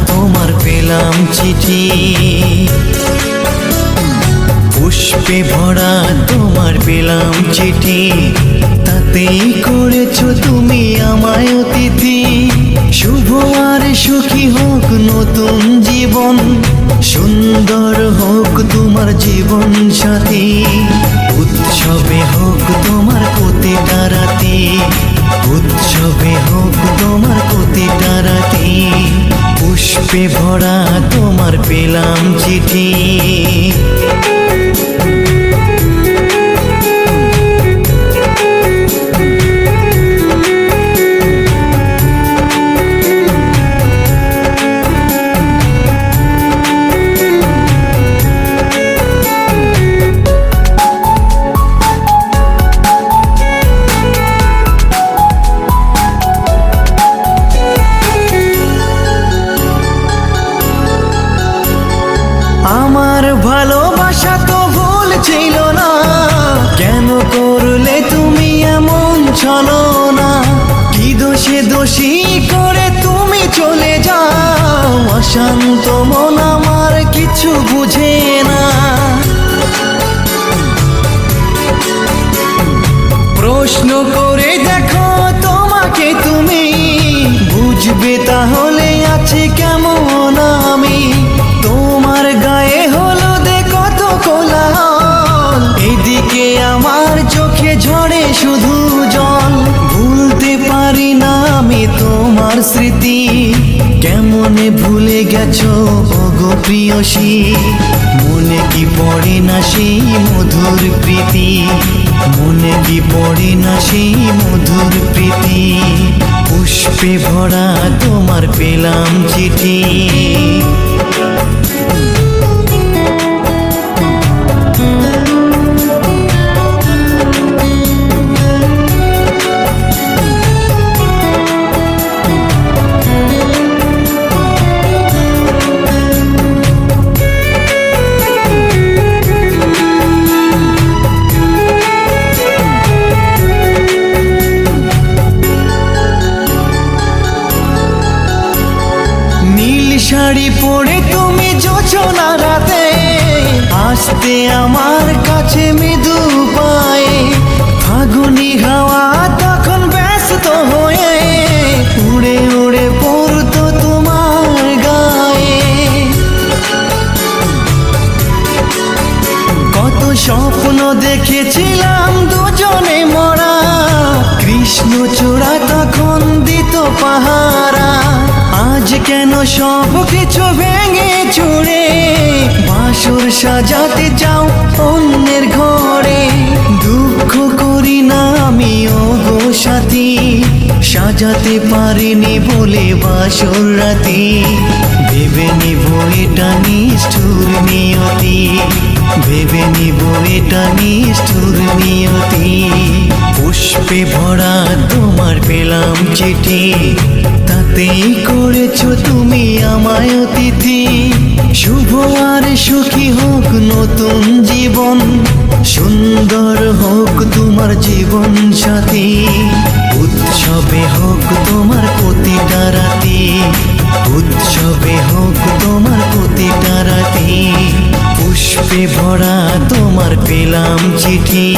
তোমার পেলাম চিঠি, পুষ্পে ভরা তোমার পেলাম চিঠি, তাতেই করেছো তুমি আমায় অতিথি। শুভ আর সুখী হোক নতুন জীবন, সুন্দর হোক তোমার জীবন সাথী। উৎসবে হোক তোমার প্রতিটা রাতি, উৎসবে হোক তোমার প্রতিটা রাতি, পুষ্পে ভরা তোমার পেলাম চিঠি। আমার ভালোবাসা তো ভুল ছিল না, কেন করলে তুমি এমন ছলনা? কি দোষে দোষী করে তুমি চলে যাও, অশান্ত মন আমার কিছু বুঝে না। প্রশ্ন করে দেখো তোমাকে তুমি, বুঝবে তাহলে আছে কেমন আমি। তোমার গায়ে হলুদে কত কোলাহল, এদিকে আমার চোখে ঝরে শুধু জল। ভুলতে পারি না আমি তোমার স্মৃতি, কেমনে ভুলে গেছো ওগো প্রিয়সী। মনে কি পড়ে না সেই মধুর প্রীতি, মনে কি পড়ে না সেই মধুর প্রীতি। পুষ্পে ভরা তোমার পেলাম চিঠি। নীল শাড়ি পরে তুমি জোছনা রাতে, আসতে আমার কাছে মৃদু পায়ে। ফাগুনি হাওয়া তখন ব্যস্ত হয়ে উড়ে উড়ে পড়তো তোমার গায়ে। কত স্বপ্ন দেখেছিলাম দুজনে মরা, কৃষ্ণচূড়া তখন দিত পাহারা। আজ কেন সব কিছু ভেঙে চুরে, বাসর সাজাতে চাও অন্যের ঘরে। দুঃখ করি না আমি ওগো সাথী, সাজাতে পারিনি বলে বাসর রাতি। ভেবে নিব এটা নিষ্ঠুর নিয়তি, ভেবে নিব এটা নিষ্ঠুর নিয়তি। পুষ্পে ভরা তোমার পেলাম চিঠি, তাতেই করেছো তুমি আমায় অতিথি। শুভ আর সুখী হোক নতুন জীবন, সুন্দর হোক তোমার জীবন সাথী। উৎসবে হোক তোমার প্রতিটা রাতি, উৎসবে হোক তোমার প্রতিটা রাতি, পুষ্পে ভরা তোমার পেলাম চিঠি।